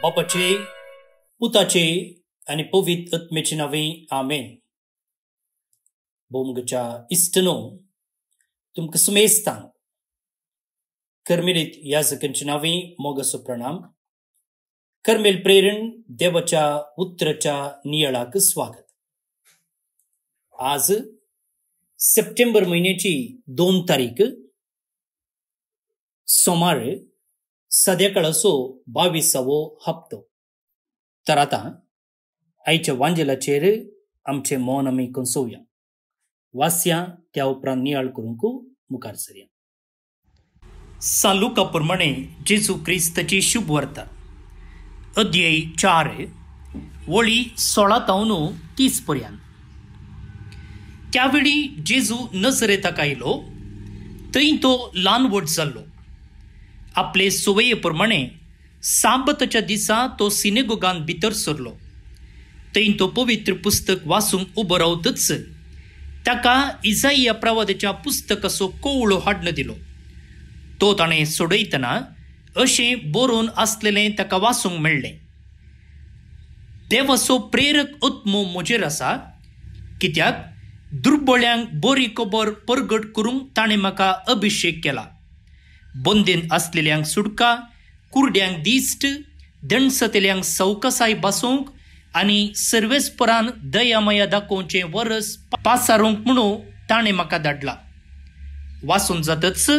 बापाचे पुताचे आणि पवित्र आत्म्याचे नावे आमेन. बोमगच्या इष्टनो तुमकां सुमेस्तां कर्मेलीत याजकांचे नावे मोगसो प्रणाम. कर्मेल प्रेरण देवाच्या उतराच्या नियाळाक स्वागत. आज सप्टेंबर महिन्याची 2 तारीख सोमार सद्याकाळाचो 22वो हप्तो. तर आता आयच्या वांजेलाचेर आमचे मौन आमी कंसोवया. वास्या त्या उपरांत नियाळ करूंक मुखार सरया. सालुका प्रमाणे जेजू क्रिस्ताची शुभ वार्ता अध्याय 4 वळी 16 तावन 30 पर्यंत. त्यावेळी जेजू नजरेताक आयलो. थंय तो ल्हान व्हड जाल्लो. आपले सवये प्रमाणे साबताच्या दिसा तो सिनेगोगान भितर सरलो. थंय तो पवित्र पुस्तक वाचूंक उबो रावतच ताका इसाइया प्रवादाच्या पुस्तकाचो कोवळो हाडून दिलो. तो ताणें सोडयतना अशें बरोवन आसलेलें ताका वाचूंक मेळ्ळें. देवाचो प्रेरक आत्मो म्हजेर आसा, कित्याक दुर्बळ्यांक बरी खबर परगट करूंक ताणें म्हाका अभिशेक केला. बंदेन आसलेल्यांक सुटका, कुर्ड्यांक दिश्ट, दणसतल्यांक सवकासाय बसोवंक आनी सर्वेस्परान दयामया दाखोवचें वरस पासारूंक म्हणून ताणें म्हाका धाडला. वाचून जातच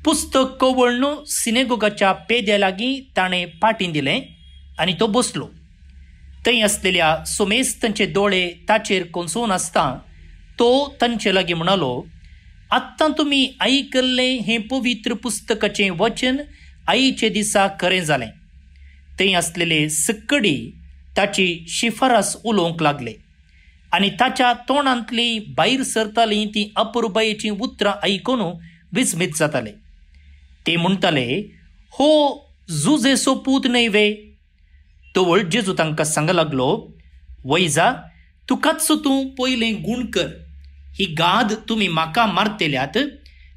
पुस्तक कवळनो सिनेगोगाच्या पेद्या लागीं ताणें पाटी दिलें आनी तो बसलो. थंय आसलेल्या सोमेस्तांचे दोळे ताचेर कोंसोवन आसता तो तांचे लागीं म्हणालो, आत्तां तुमी आयकल्लें हें पवित्र पुस्तकाचें वचन आयचे दिसा खरें जालें. थंय आसलेले सक्कडी ताची शिफारस उलोवंक लागले आनी ताच्या तोंडांतलीं भायर सरतालीं तीं अपुरबायेचीं उतरां आयकून विस्मीत जाताले. ते म्हणटाले, हो जुजेचो पूत न्हय वे. तोवळ जेजू तांकां सांगूंक लागलो, वैजा तुकाच तूं पयलें गूण कर. ही गाद तुमी म्हाका मारतेल्यात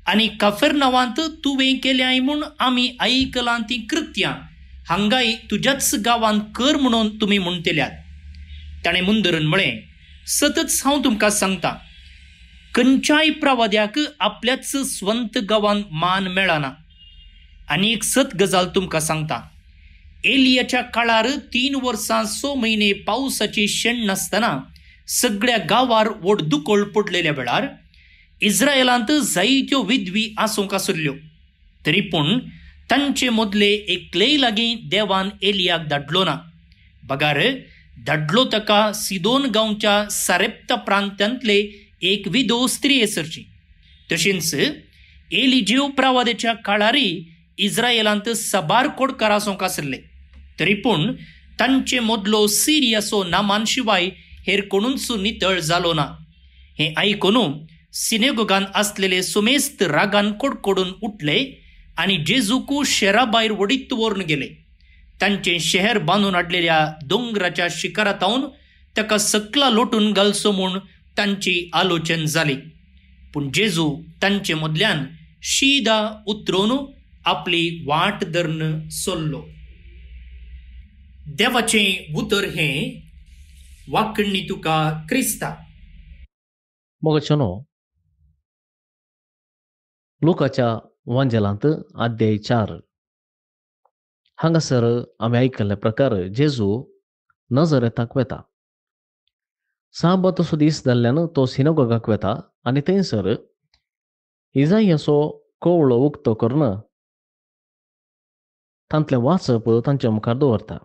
आनी कफरनावांत तुवें केल्याय म्हूण आमी आयकलां तीं कृत्यां हांगाय तुज्याच गांवांत कर म्हणून तुमी म्हणतेल्यात. ताणें मुंदरून म्हळें, सतच हांव तुमकां सांगतां, खंयच्याय प्रवाद्याक आपल्याच स्वंत गांवांत मान मेळना. आनी एक सत गजाल तुमकां सांगतां, एलियाच्या काळार 3 वर्सां 6 म्हयने पावसाची शेण नासतना सगळ्या गांवार व्हडदुकोळ पडलेल्या वेळार इस्रायलांत जायत्यो विधवी आसूंक आसल्यो. तरी पूण तांचे मदले एकलेय लागीं देवान एलियाक धाडलो ना. बगार धाडलो ताका सिदोन गांवच्या सारेप्ता प्रांतांतले एक विधो स्त्री एसरची. तशेंच एलिजेव प्रवादाच्या काळारय इस्रायलांत साबार कोडकार आसूंक आसले. तरी पूण तांचे मदलो सिरियाचो नामान शिवाय हेर कोणूच नितळ जालो ना. हें आयकून सिनेगोगान आसलेले सुमेस्त रागान कोडकोडून उठले आनी जेजूकू शेरा भायर वडीत व्हरून गेले. तांचें शहर बांदून हाडलेल्या दोंगराच्या शिखरांतावन ताका सकला लोटून घालचो म्हूण तांची आलोचन जाली. पूण जेजू तांचे मदल्यान शिदा उतरून आपली वाट धरून चल्लो. देवाचें उतर हें वाकण्णी तुका क्रिस्ता. मोगचनो लुकाच्या वांजेलांत अध्याय 4 हांगासर आमी आयकल्ल्या प्रकार जेजू नजरेताक वेता. साबतसो दीस जाल्ल्यान तो सिनेगोगाक वेता आनी थंयसर इसाइयाचो कोवळो उक्तो करून तांतलें वाचप तांच्या मुखार दवरता.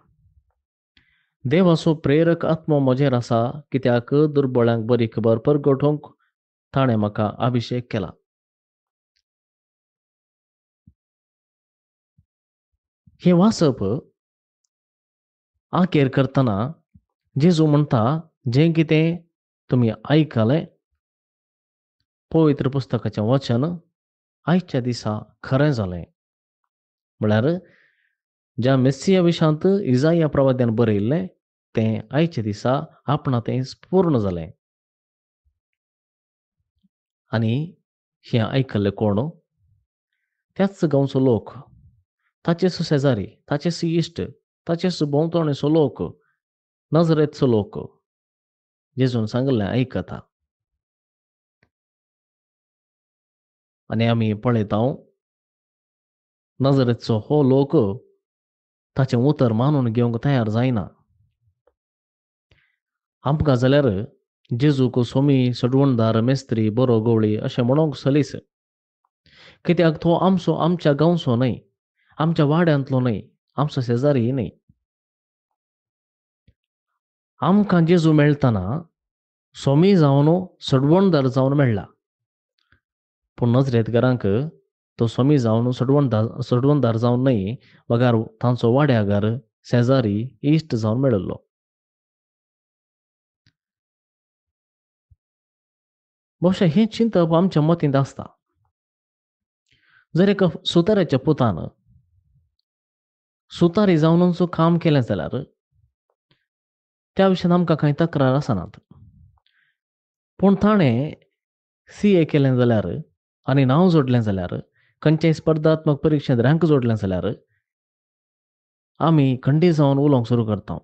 देवाचो प्रेरक आत्मो म्हजेर आसा, कित्याक दुर्बळ्यांक बरी खबर परगटोवंक ताणें म्हाका अभिशेक केला. हें वाचप आखेर करतना जेजू म्हणटा, जें कितें तुमी आयकलें पवित्र पुस्तकाचें वचन आयच्या दिसा खरें जालें. म्हळ्यार ज्या मेस्सिया विशांत इसाइया प्रवाद्यान बरयल्लें तें आयच्या दिसा आपणा तें पूर्ण जालें. आनी हें आयकल्लें कोण? त्याच गांवचो लोक, ताचे सुसेजारी, ताचे इश्ट ताचे भोंवतणेचो लोक, नजरेचो लोक जेजून सांगलें आयकता. आनी आमी पळयता नजरेचो हो लोक ताचें उतर मानून घेवंक तयार जायना. आमकां जाल्यार जेजूक सोमी, सडवणदार, मेस्त्री, बरो गवळी अशें म्हणूंक सलीस. कित्याक तो आमच्या गांवचो न्हय, आमच्या वाड्यांतलो न्हय, आमचो शेजारी न्हय. आमकां जेजू मेळटना सोमी जावन सडवणदार जावन मेळ्ळा. पूण नजरेतकारांक तो सोमी जावन सडवणदार जावन न्हय, वगार तांचो वाड्यागार, शेजारी, इश्ट जावन मेळिल्लो. बहुशा हें चिंतप आमच्या मतींत आसता. जर एका सुताराच्या पुतान सुतारी जावनूच काम केलें जाल्यार त्या विशयान आमकां कांय तक्रार आसनात. पूण ताणें CA केलें जाल्यार आनी नांव जोडलें जाल्यार, खंयच्याय स्पर्धात्मक परिक्षेंत रँक जोडलें जाल्यार आमी खंडी जावन उलोवंक सुरू करता.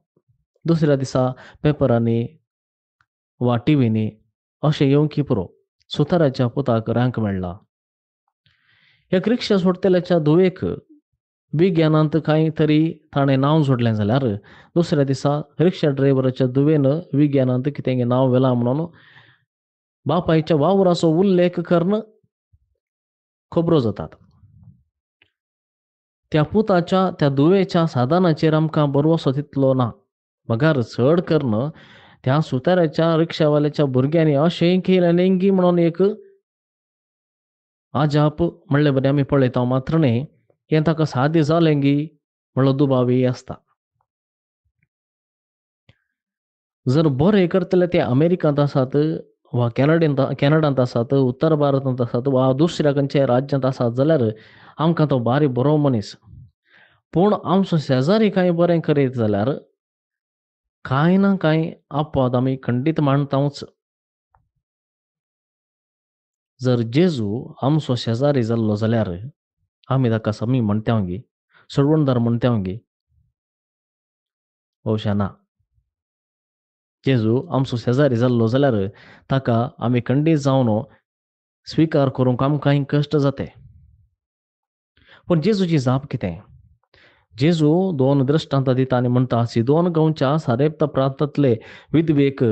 दुसऱ्या दिसा पेपरांनी वा टीव्हींनी अशें येवंक की पुरो, सुताराच्या पुताक रँक मेळ्ळा. एक रिक्षा सोडतल्याच्या धुवेक विज्ञानांत कांय तरी ताणें नांव जोडलें जाल्यार दुसऱ्या दिसा रिक्षा ड्रायव्हराच्या धुवेन विज्ञानांत कितें नांव वेलां म्हणून बापायच्या वावराचो उल्लेख करून खबरो जातात. त्या पुताच्या, त्या धुवेच्या साधनाचेर आमकां भरवसो तितलो ना. वगार चड करून त्या सुताराच्या रिक्षावाल्याच्या भुरग्यांनी अशें केलें लेंगी म्हणून एक आजाप म्हणलें बरें आमी पळयता. मात्र न्ही, हें ताका सादें जालेंगी म्हणलो दुबावी आसता. जर बरें करतले ते अमेरिकांत आसात वा कॅनडांत आसात, उत्तर भारतांत आसात वा दुसऱ्या खंयच्याय राज्यांत आसात जाल्यार आमकां तो बारी बरो मनीस. पूण आमचो शेजारी कांय बरें करीत जाल्यार कांय ना कांय अपवाद आमी खंडीत मानतांच. जर जेजू आमचो शेजारी जाल्लो जाल्यार आमी ताका समी म्हणटावगी, सडवणदार म्हणटावगी? भौशा ना. जेजू आमचो शेजारी जाल्लो जाल्यार ताका आमी खंडीत जावन स्विकार करूंक आमकां कश्ट जाते. पूण जेजूची जाप कितें? जेजू 2 दृश्टांतां दिता आनी म्हणटा, सिदोन गांवच्या सारेप्ता प्रांतांतले विधवेक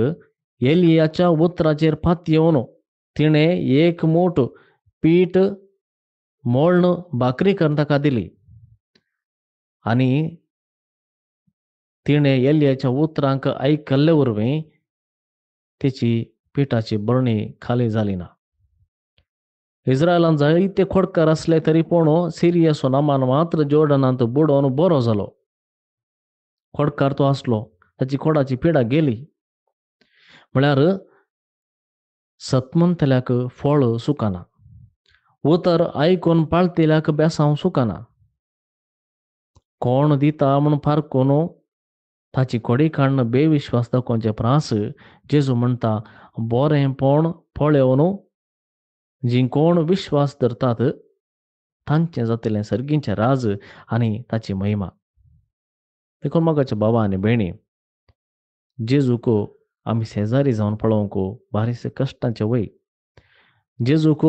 एलियाच्या उतराचेर फात येवन तिणें एक मूठ पीठ मोळण भाकरी करून ताका दिली आनी तिणें एलियाच्या उतरांक आयकल्ले वरवीं तिची पिठाची बरणी खाली जाली ना. इस्रायलांत जायते खोडकार असले तरी पूण सिरियाचो नामान मात्र जॉर्डनांत बुडोवन बरो जालो. खोडकार तो आसलो, ताची खोडाची पिडा गेली. म्हळ्यार सतमंतल्याक फळ सुकाना, उतर आयकून पाळतिल्याक बेसांव सुकाना. कोण दिता म्हूण फारकून ताची कोडी काडून बेविश्वास दाखोवचे प्रास जेजू म्हणटा, बरेंपण फळेवन जी कोण विश्वास धरतात तांचें जातलें सर्गीचें राज आनी ताची महिमा. देखून मोगाच्या भावा आनी भयणी, जेजूक आमी शेजारी जावन पळोवंक बारीसे कश्टांचे वय. जेजूक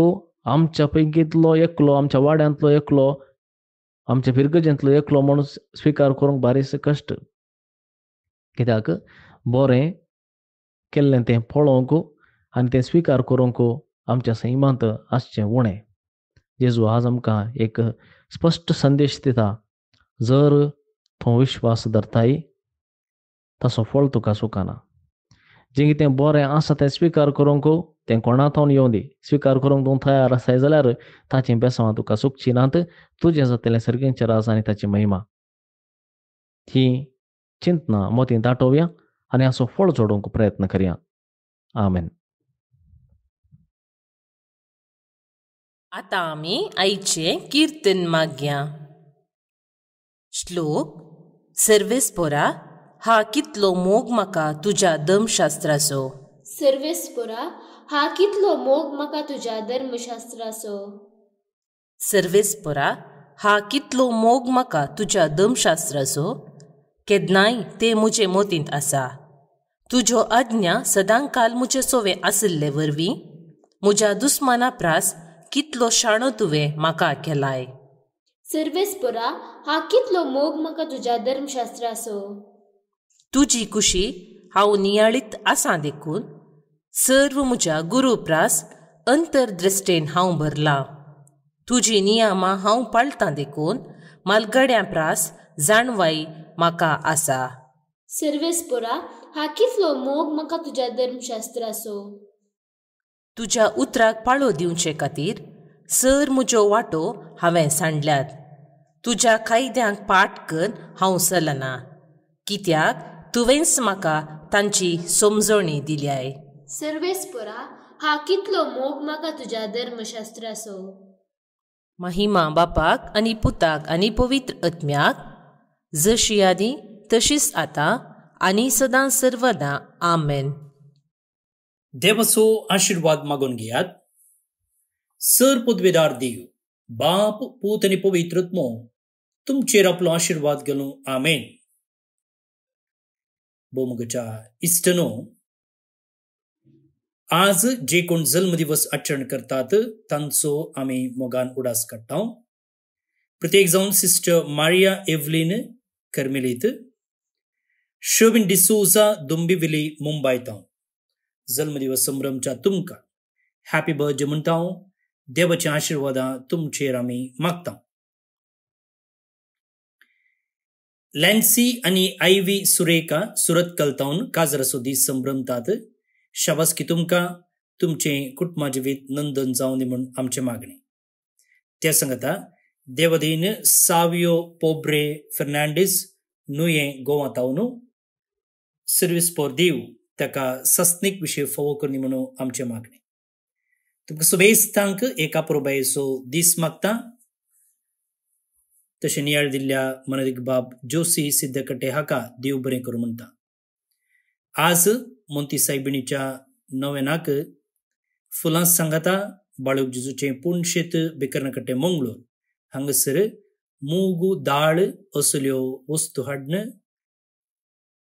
आमच्या पैकींतलो एकलो, आमच्या वाड्यांतलो एकलो, आमच्या फिरगजेंतलो एकलो म्हणून स्विकार करूंक बारीसे कश्ट. कित्याक बरें केल्लें तें पळोवंक आनी तें स्विकार करूंक आमच्या सैमांत आसचें उणें. जेजू आज आमकां एक स्पश्ट संदेश दिता. जर तूं विश्वास धरताय तसो फळ तुका सुकाना. जें कितें बरें आसा तें स्विकार करूंक तें कोणाथावन येवं दी. स्विकार करूंक तूं तयार आसाय जाल्यार ताचीं बेसांवां तुका सुकची नात. तुजें जातलें सर्गेचें राज आनी ताची महिमा. ही चिंतना मतीं दाटोवया आनी असो फळ जोडूंक प्रयत्न करया. आमेन. आतां आमी आयचें किर्तन मागया. श्लोक. सर्वेस्पोरा, हा कितलो मोग म्हाका तुज्या धर्मशास्त्राचो. सर्वेस्पोरा, हा कितलो मोग म्हाका तुज्या धर्मशास्त्राचो. सर्वेस्पोरा, हा कितलो मोग म्हाका तुज्या धर्मशास्त्राचो. केदनाय ते मुजे मोतींत आसा. तुज्यो आज्ञा सदांकाल मुजे सोवे आसले वरवीं म्हज्या दुस्माना प्रास कितलो शाणो तुवें म्हाका केलाय. सर्वेस्परा हा कितलो मोग म्हाका तुज्या धर्मशास्त्राचो. तुजी कुशी हांव नियाळीत आसां देखून सर्व म्हज्या गुरुप्रास अंतरदृश्टेन हांव भरलां. तुजी नियमां हांव पाळटां देखून मालगड्यां प्रास जाणवाई म्हाका आसा. सर्वेस्परा हा कितलो मोग म्हाका तुज्या धर्मशास्त्राचो. तुज्या उतराक पाळो दिवचे खातीर सर म्हज्यो वाटो हांवें सांडल्यात. तुज्या कायद्यांक पाठ कर हांव चलना, कित्याक तुवेंच म्हाका तांची समजणी दिल्याय. सर्वेस्परा हा कितलो मोग म्हाका तुज्या धर्मशास्त्राचो. महिमा बापाक आनी पुताक आनी पवित्र आत्म्याक, जशी आदी तशीच आतां आनी सदां सर्वदा. आमेन. देवाचो आशीर्वाद मागून घेयात. सर पदवेदार देव, बाप, पूत आनी पवित्र आत्मो तुमचेर आपलो आशीर्वाद घालूं. आमेन. बोमगच्या इश्टनो, आज जे कोण जल्मदिवस आचरण करतात तांचो आमी मोगान उडास काडटा. प्रत्येक जावन सिस्टर मारिया एव्हलीन कर्मेलीत, शोबिन डिसोजा दुंबिविली मुंबयत जल्मदिवस संभ्रमच्या तुमकां हॅपी बर्थडे म्हणटा. देवाच्या आशीर्वादां तुमचेर आमी मागता. लॅन्सी आनी आयवी सुरेखा सुरत कलतावन काजराचो दीस संभ्रमतात. शाबासकी तुमकां, तुमचें कुटुंबा जिवीत नंदन जावन दी म्हूण आमचें मागणें. त्या सांगता देवदीन सावियो पोब्रे फर्नांडीस नुये गोवातावन सर्वीस पोर देव ताका सस्नीक विशय फोव करनी म्हणून आमचें मागणें. तुमकां सुबेस्तांक एका पुरोबायेचो दीस मागता. तशें नियाळ दिल्ल्या मनरीक बाब जोशी सिद्धकटे हाका देव बरें करूं म्हणटा. आज मोंती सायबिणीच्या नोवेनाक फुलां सांगाता बाळूक जेजूचें पुणशेत बेकर्णकट्टे मंगळूर हांगासर मूग, दाळ असल्यो वस्तू हाडन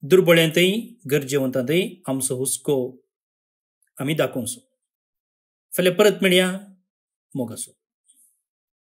दुर्बळ्यांतय गरजेवंतांतय आमचो हुस्को आमी दाखोवचो. फाल्यां परत मेळया. मोग आसूं.